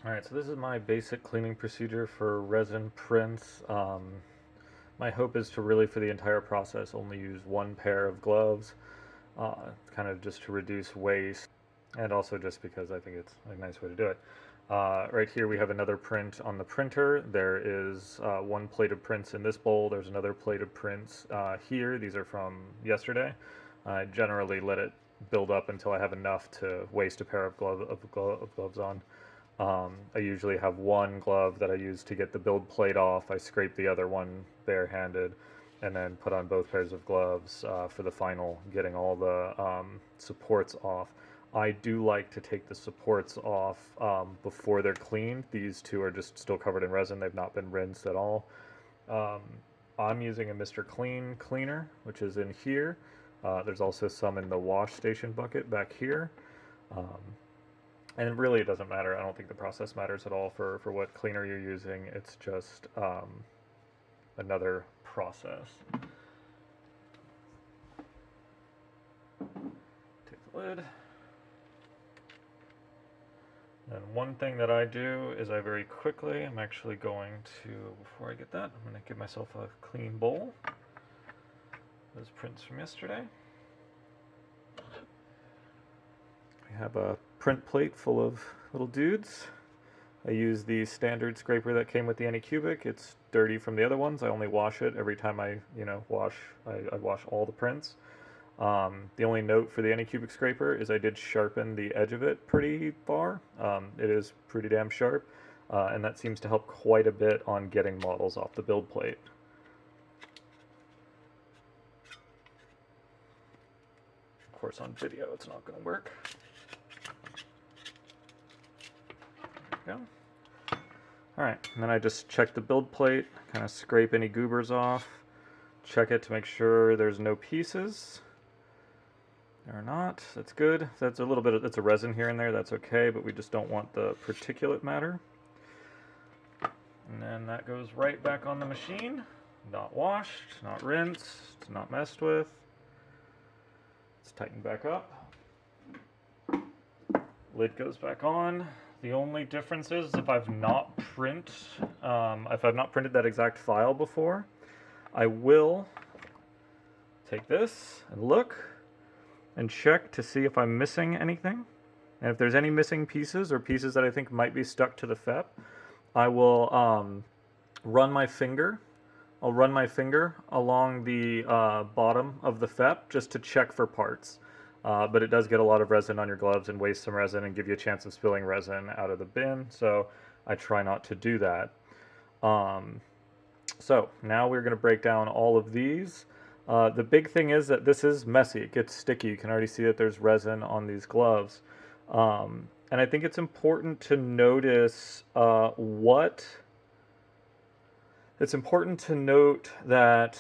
Alright, so this is my basic cleaning procedure for resin prints. My hope is to really, for the entire process, only use one pair of gloves, kind of just to reduce waste, and also just because I think it's a nice way to do it. Right here we have another print on the printer. There is one plate of prints in this bowl. There's another plate of prints here. These are from yesterday. I generally let it build up until I have enough to waste a pair of gloves on. I usually have one glove that I use to get the build plate off. I scrape the other one barehanded and then put on both pairs of gloves for the final, getting all the supports off. I do like to take the supports off before they're cleaned. These two are just still covered in resin. They've not been rinsed at all. Um, I'm using a Mr. Clean cleaner, which is in here. There's also some in the wash station bucket back here. Um, and really, it doesn't matter. I don't think the process matters at all for what cleaner you're using. It's just another process. Take the lid. And one thing that I do is I very quickly, I'm actually going to, before I get that, I'm going to give myself a clean bowl. Those prints from yesterday. We have a print plate full of little dudes. I use the standard scraper that came with the anycubic. It's dirty from the other ones. I only wash it every time I wash. I wash all the prints. The only note for the anycubic scraper is I did sharpen the edge of it pretty far. It is pretty damn sharp, and that seems to help quite a bit on getting models off the build plate. Of course, on video it's not going to work. There we go. Alright, and then I just check the build plate, kind of scrape any goobers off, check it to make sure there's no pieces. There are not. That's good. That's a little bit of, that's a resin here and there, that's okay, but we just don't want the particulate matter. And then that goes right back on the machine. Not washed, not rinsed, not messed with. Let's tighten back up. Lid goes back on. The only difference is if I've not printed that exact file before, I will take this and look and check to see if I'm missing anything. And if there's any missing pieces or pieces that I think might be stuck to the FEP, I will run my finger. I'll run my finger along the bottom of the FEP just to check for parts. But it does get a lot of resin on your gloves and waste some resin and give you a chance of spilling resin out of the bin, so I try not to do that. So now we're going to break down all of these. The big thing is that this is messy. It gets sticky. You can already see that there's resin on these gloves. And I think it's important to notice it's important to note that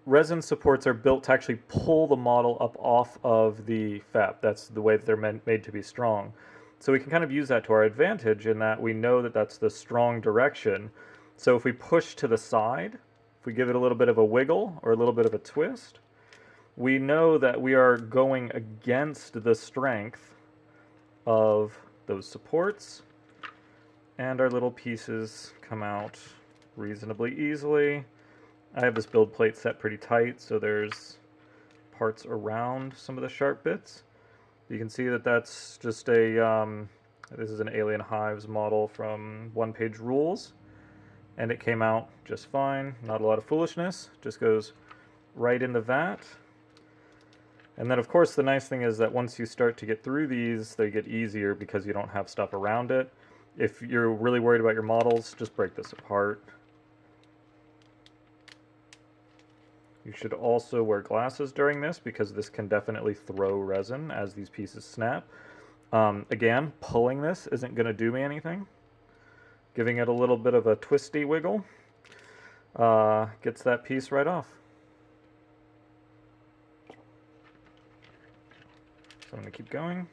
resin supports are built to actually pull the model up off of the FEP. That's the way that they're made to be strong. So we can kind of use that to our advantage in that we know that that's the strong direction. So if we push to the side, if we give it a little bit of a wiggle or a little bit of a twist, we know that we are going against the strength of those supports, and our little pieces come out reasonably easily. I have this build plate set pretty tight, so there's parts around some of the sharp bits. You can see that that's just a, this is an Alien Hives model from One Page Rules, and it came out just fine. Not a lot of foolishness, just goes right in the vat. And then of course the nice thing is that once you start to get through these, they get easier because you don't have stuff around it. If you're really worried about your models, just break this apart. You should also wear glasses during this because this can definitely throw resin as these pieces snap. Again, pulling this isn't going to do me anything. Giving it a little bit of a twisty wiggle gets that piece right off. So I'm going to keep going.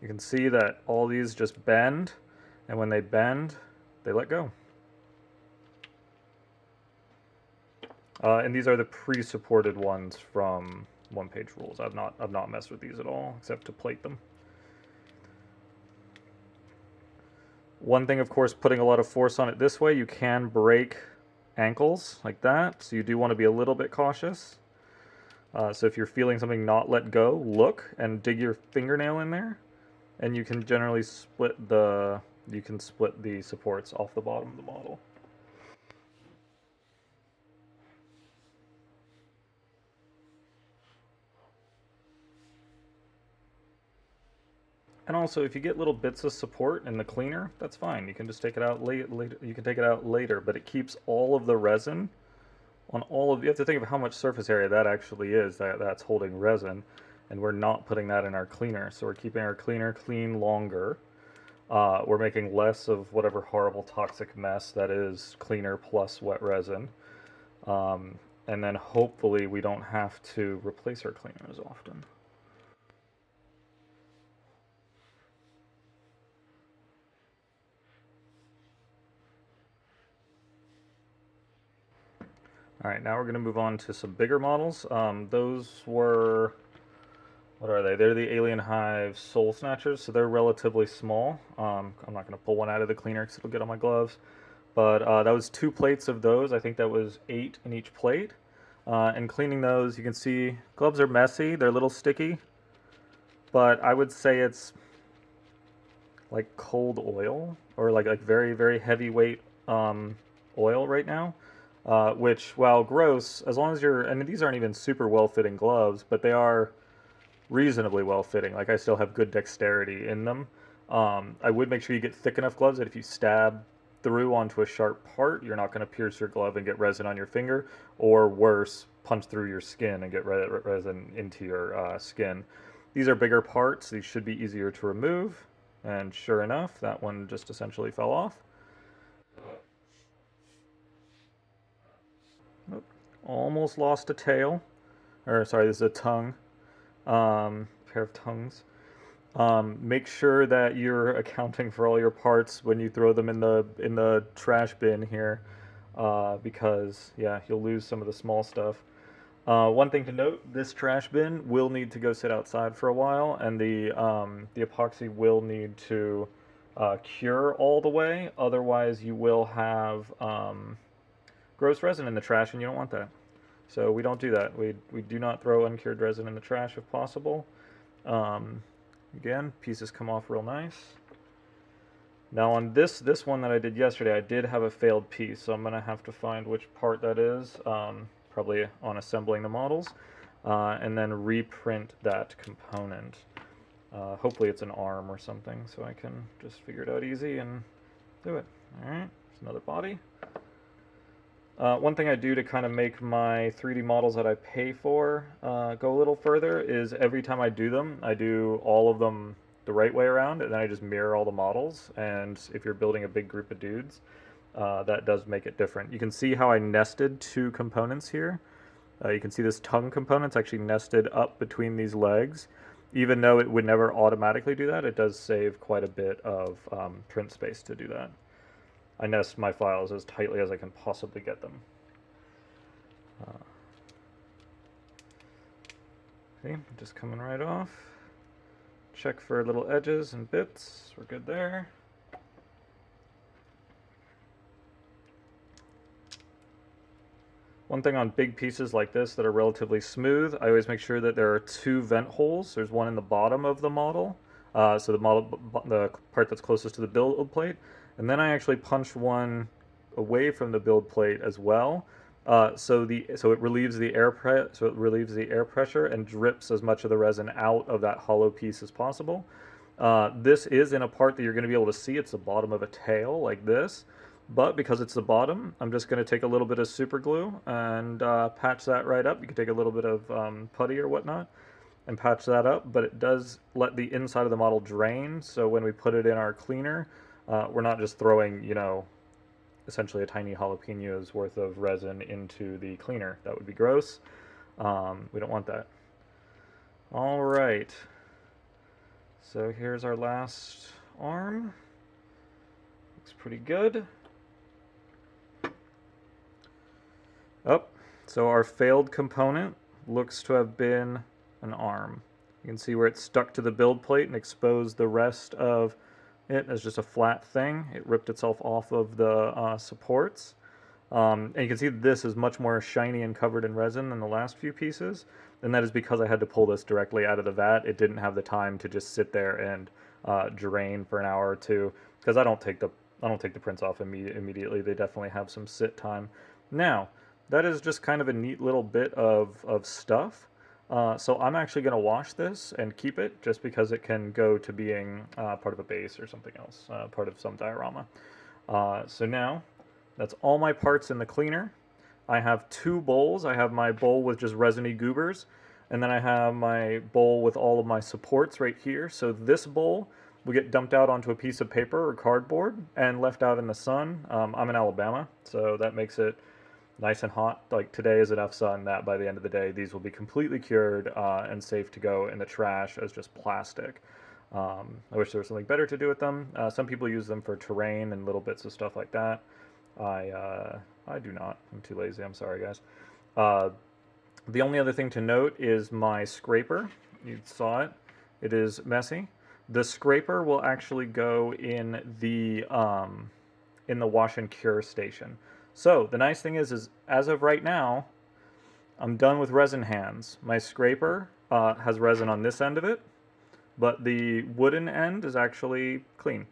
You can see that all these just bend, and when they bend, they let go. And these are the pre-supported ones from One Page Rules. I've not messed with these at all, except to plate them. One thing, of course, putting a lot of force on it this way, you can break ankles like that, so you do want to be a little bit cautious. So if you're feeling something not let go, look and dig your fingernail in there, and you can generally split the supports off the bottom of the model. And also, if you get little bits of support in the cleaner, that's fine. You can just take it out later. You can take it out later, but it keeps all of the resin on all of. You have to think of how much surface area that actually is. That's holding resin, and we're not putting that in our cleaner. So we're keeping our cleaner clean longer. We're making less of whatever horrible toxic mess that is cleaner plus wet resin. And then hopefully we don't have to replace our cleaner as often. All right, now we're going to move on to some bigger models. Those were, what are they? They're the Alien Hive Soul Snatchers, so they're relatively small. I'm not going to pull one out of the cleaner because it'll get on my gloves. But that was 2 plates of those. I think that was 8 in each plate. And cleaning those, you can see gloves are messy. They're a little sticky. But I would say it's like cold oil or like very, very heavyweight oil right now. Which, while gross, as long as and these aren't even super well-fitting gloves, but they are reasonably well-fitting. Like, I still have good dexterity in them. I would make sure you get thick enough gloves that if you stab through onto a sharp part, you're not going to pierce your glove and get resin on your finger, or worse, punch through your skin and get resin into your skin. These are bigger parts. These should be easier to remove, and sure enough, that one just essentially fell off. Almost lost a tail, or sorry, this is a tongue, pair of tongues. Make sure that you're accounting for all your parts when you throw them in the trash bin here, because yeah, you'll lose some of the small stuff. One thing to note: this trash bin will need to go sit outside for a while, and the epoxy will need to cure all the way. Otherwise, you will have gross resin in the trash, and you don't want that. So we don't do that. We do not throw uncured resin in the trash if possible. Again, pieces come off real nice. Now on this one that I did yesterday, I did have a failed piece, so I'm going to have to find which part that is, probably on assembling the models, and then reprint that component. Hopefully it's an arm or something, so I can just figure it out easy and do it. Alright, there's another body. One thing I do to kind of make my 3D models that I pay for go a little further is every time I do them, I do all of them the right way around, and then I just mirror all the models. And if you're building a big group of dudes, that does make it different. You can see how I nested 2 components here. You can see this tongue component's actually nested up between these legs. Even though it would never automatically do that, it does save quite a bit of print space to do that. I nest my files as tightly as I can possibly get them. See, just coming right off. Check for little edges and bits. We're good there. One thing on big pieces like this that are relatively smooth, I always make sure that there are 2 vent holes. There's one in the bottom of the model, so the part that's closest to the build plate, and then I actually punch one away from the build plate as well, so it relieves the air pressure and drips as much of the resin out of that hollow piece as possible. This is in a part that you're going to be able to see. It's the bottom of a tail like this, but because it's the bottom, I'm just going to take a little bit of super glue and patch that right up. You can take a little bit of putty or whatnot and patch that up, but it does let the inside of the model drain, so when we put it in our cleaner, we're not just throwing, you know, essentially a tiny jalapeno's worth of resin into the cleaner. That would be gross. We don't want that. All right. So here's our last arm. Looks pretty good. Oh, so our failed component looks to have been an arm. You can see where it stuck to the build plate and exposed the rest of it as just a flat thing. It ripped itself off of the supports. And you can see this is much more shiny and covered in resin than the last few pieces. And that is because I had to pull this directly out of the vat. It didn't have the time to just sit there and drain for an hour or two, because I don't take the prints off immediately. They definitely have some sit time. Now, that is just kind of a neat little bit of stuff. So I'm actually going to wash this and keep it, just because it can go to being part of a base or something else, part of some diorama. So now, that's all my parts in the cleaner. I have two bowls. I have my bowl with just resiny goobers, and then I have my bowl with all of my supports right here. So this bowl will get dumped out onto a piece of paper or cardboard and left out in the sun. I'm in Alabama, so that makes it nice and hot. Like today is enough sun that by the end of the day, these will be completely cured and safe to go in the trash as just plastic. I wish there was something better to do with them. Some people use them for terrain and little bits of stuff like that. I do not. I'm too lazy. I'm sorry, guys. The only other thing to note is my scraper. You saw it. It is messy. The scraper will actually go in the wash and cure station. So the nice thing is as of right now, I'm done with resin hands. My scraper has resin on this end of it, but the wooden end is actually clean.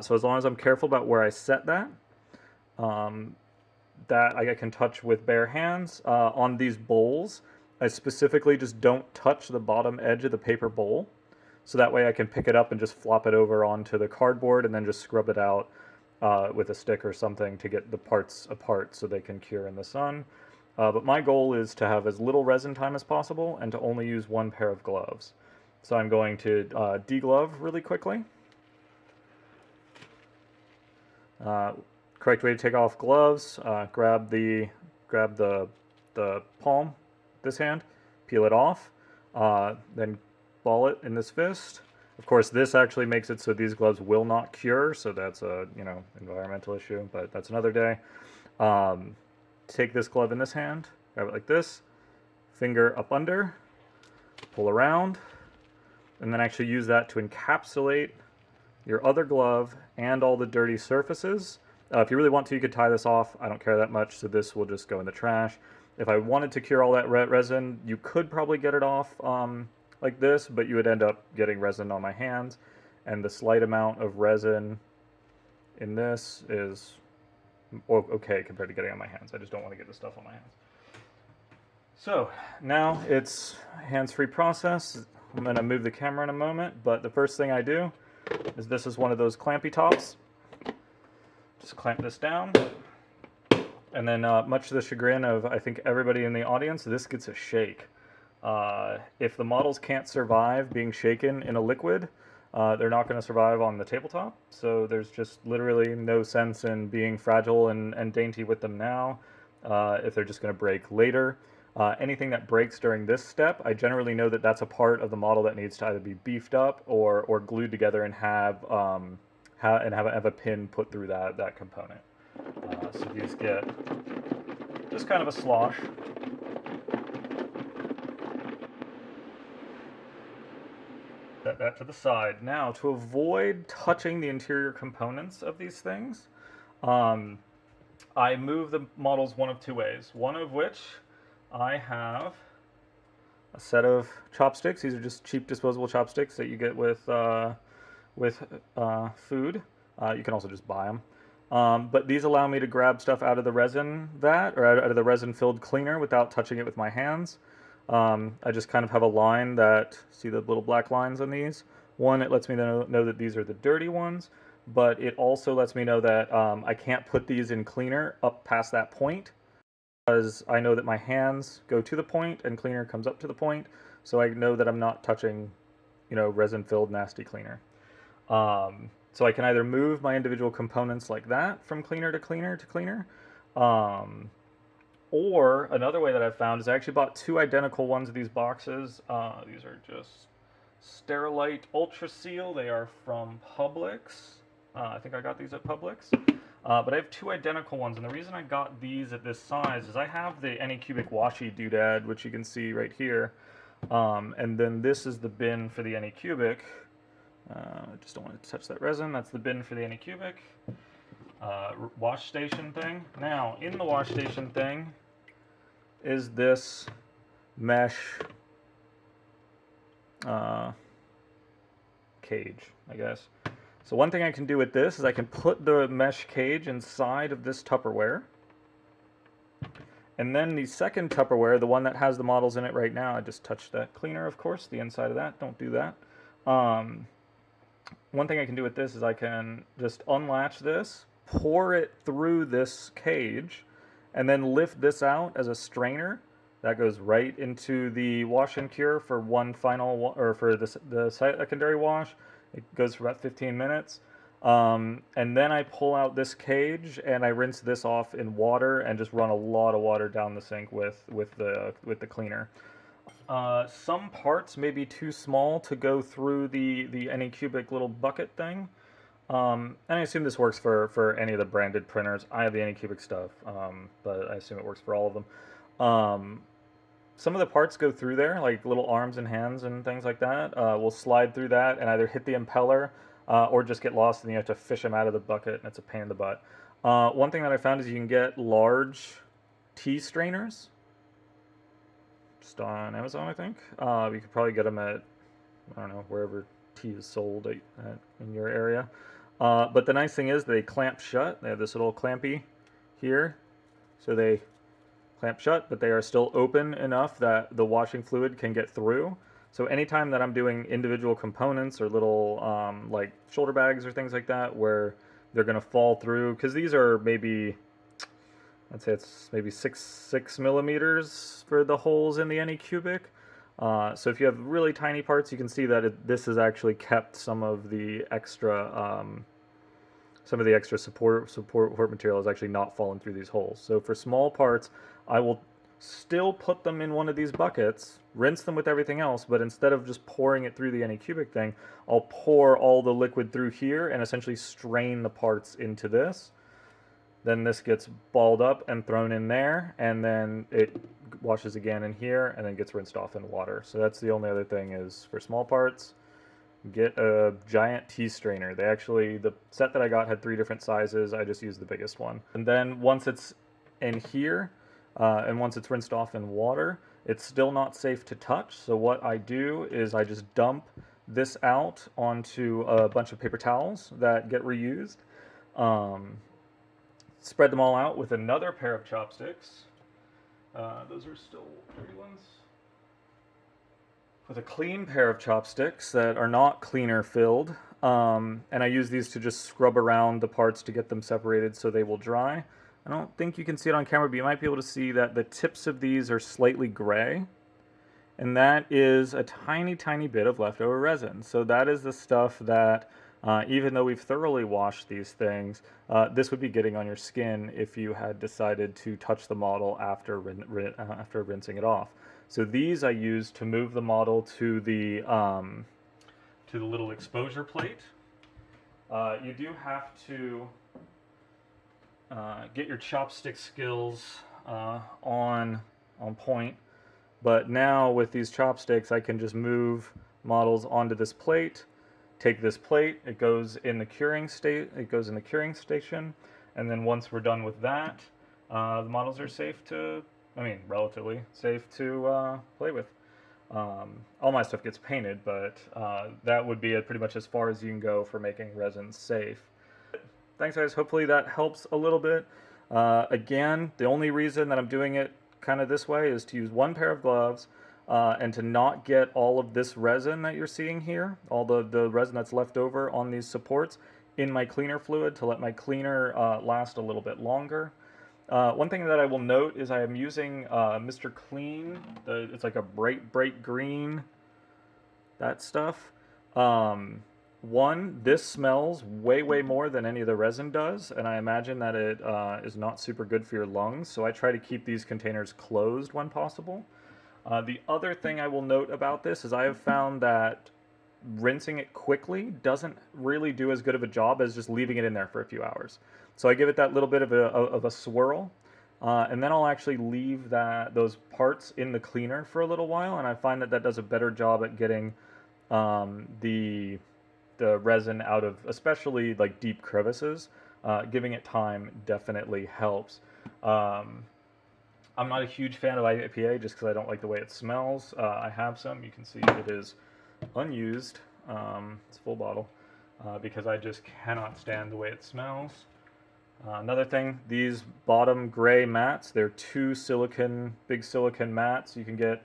So as long as I'm careful about where I set that, that I can touch with bare hands. On these bowls, I specifically just don't touch the bottom edge of the paper bowl, so that way I can pick it up and just flop it over onto the cardboard and then just scrub it out with a stick or something to get the parts apart so they can cure in the sun. But my goal is to have as little resin time as possible and to only use one pair of gloves. So I'm going to deglove really quickly. Correct way to take off gloves, grab the palm, this hand, peel it off, then ball it in this fist. Of course, this actually makes it so these gloves will not cure, so that's a environmental issue, but that's another day. Take this glove in this hand, grab it like this, finger up under, pull around, and then actually use that to encapsulate your other glove and all the dirty surfaces. If you really want to, you could tie this off. I don't care that much, so this will just go in the trash. If I wanted to cure all that resin, you could probably get it off like this, but you would end up getting resin on my hands, and the slight amount of resin in this is okay compared to getting on my hands. I just don't want to get the stuff on my hands. So now it's hands-free process. I'm going to move the camera in a moment, but the first thing I do is this is one of those clampy tops. Just clamp this down, and then much to the chagrin of, I think, everybody in the audience, this gets a shake. If the models can't survive being shaken in a liquid, they're not going to survive on the tabletop, so there's just literally no sense in being fragile and dainty with them now if they're just going to break later. Anything that breaks during this step, I generally know that that's a part of the model that needs to either be beefed up or glued together and have a pin put through that component. So these get just kind of a slosh. Set that to the side. Now, to avoid touching the interior components of these things, I move the models one of two ways. One of which I have a set of chopsticks. These are just cheap disposable chopsticks that you get with food. You can also just buy them. But these allow me to grab stuff out of the resin vat or out of the resin-filled cleaner without touching it with my hands. I just kind of have a line that, see the little black lines on these? One, it lets me know that these are the dirty ones, but it also lets me know that I can't put these in cleaner up past that point, because I know that my hands go to the point and cleaner comes up to the point, so I know that I'm not touching, resin-filled nasty cleaner. So I can either move my individual components like that from cleaner to cleaner to cleaner, or another way that I've found is I actually bought two identical ones of these boxes. These are just Sterilite Ultra Seal. They are from Publix. I think I got these at Publix. But I have two identical ones, and the reason I got these at this size is I have the anycubic washi doodad, which you can see right here, and then this is the bin for the anycubic. I just don't want to touch that resin. That's the bin for the anycubic. Wash station thing. Now, in the wash station thing is this mesh cage, I guess. So one thing I can do with this is I can put the mesh cage inside of this Tupperware. And then the second Tupperware, the one that has the models in it right now, I just touched that cleaner, of course, the inside of that. Don't do that. One thing I can do with this is I can just unlatch this, pour it through this cage, and then lift this out as a strainer. That goes right into the wash and cure for one final, or for the secondary wash. It goes for about 15 minutes. And then I pull out this cage and I rinse this off in water and just run a lot of water down the sink with the cleaner. Some parts may be too small to go through the anycubic little bucket thing. And I assume this works for any of the branded printers. I have the anycubic stuff, but I assume it works for all of them. Some of the parts go through there, like little arms and hands and things like that. Will slide through that and either hit the impeller or just get lost, and you have to fish them out of the bucket, and it's a pain in the butt. One thing that I found is you can get large tea strainers, just on Amazon, I think. You could probably get them at, I don't know, wherever tea is sold in your area. But the nice thing is they clamp shut. They have this little clampy here, so they clamp shut, but they are still open enough that the washing fluid can get through. So anytime that I'm doing individual components or little like shoulder bags or things like that where they're going to fall through, because these are maybe, I'd say it's maybe six millimeters for the holes in the anycubic. So if you have really tiny parts, you can see that this has actually kept some of the extra support material has actually not fallen through these holes. So for small parts, I will still put them in one of these buckets, rinse them with everything else, but instead of just pouring it through the anycubic thing, I'll pour all the liquid through here and essentially strain the parts into this. Then this gets balled up and thrown in there, and then it washes again in here and then gets rinsed off in water. So that's the only other thing is for small parts, get a giant tea strainer. The set that I got had 3 different sizes. I just used the biggest one. And then once it's in here, and once it's rinsed off in water, it's still not safe to touch. So what I do is I just dump this out onto a bunch of paper towels that get reused. Spread them all out with another pair of chopsticks. Those are still dirty ones. With a clean pair of chopsticks that are not cleaner filled. And I use these to just scrub around the parts to get them separated so they will dry. I don't think you can see it on camera, but you might be able to see that the tips of these are slightly gray. And that is a tiny, tiny bit of leftover resin. So that is the stuff that, even though we've thoroughly washed these things, this would be getting on your skin if you had decided to touch the model after rinsing it off. So these I use to move the model to the little exposure plate. You do have to get your chopstick skills on point, but now with these chopsticks I can just move models onto this plate. Take this plate, it goes in the curing station, and then once we're done with that, the models are safe to, relatively safe to play with. All my stuff gets painted, but that would be pretty much as far as you can go for making resin safe. Thanks guys, hopefully that helps a little bit. Again, the only reason that I'm doing it kind of this way is to use one pair of gloves and to not get all of this resin that you're seeing here, all the resin that's left over on these supports, in my cleaner fluid to let my cleaner last a little bit longer. One thing that I will note is I am using Mr. Clean. It's like a bright green, that stuff. This smells way more than any of the resin does, and I imagine that it is not super good for your lungs, so I try to keep these containers closed when possible. The other thing I will note about this is I have found that rinsing it quickly doesn't really do as good of a job as just leaving it in there for a few hours. So I give it that little bit of a swirl, and then I'll actually leave those parts in the cleaner for a little while, and I find that does a better job at getting the the resin out of especially like deep crevices. Giving it time definitely helps. Um, I'm not a huge fan of IPA just because I don't like the way it smells. I have some. You can see it is unused. It's a full bottle because I just cannot stand the way it smells. Another thing, these bottom gray mats, they're big silicon mats. You can get,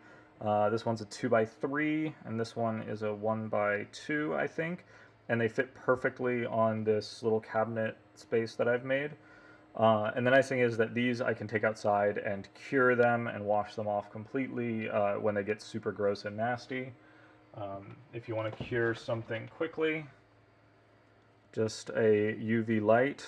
this one's a 2x3 and this one is a 1x2, I think. And they fit perfectly on this little cabinet space that I've made. And the nice thing is that these I can take outside and cure them and wash them off completely when they get super gross and nasty. If you want to cure something quickly, just a UV light.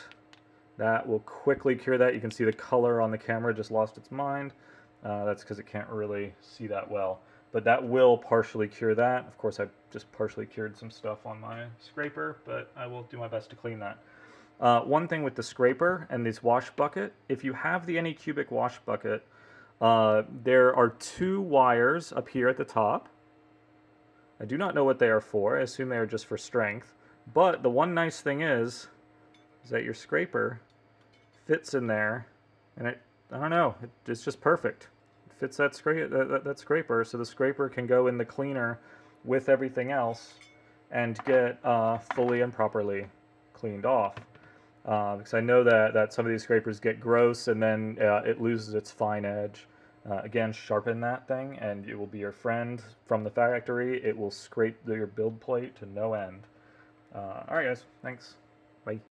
That will quickly cure that. You can see the color on the camera just lost its mind. That's because it can't really see that well. But that will partially cure that. Of course, I just partially cured some stuff on my scraper, but I will do my best to clean that. One thing with the scraper and this wash bucket, if you have the anycubic wash bucket, there are 2 wires up here at the top. I do not know what they are for. I assume they are just for strength. But the one nice thing is that your scraper fits in there, and I don't know, it's just perfect. It fits that scraper, so the scraper can go in the cleaner with everything else and get fully and properly cleaned off. Because I know that some of these scrapers get gross and then it loses its fine edge. Again, sharpen that thing and it will be your friend from the factory. It will scrape your build plate to no end. Alright guys, thanks.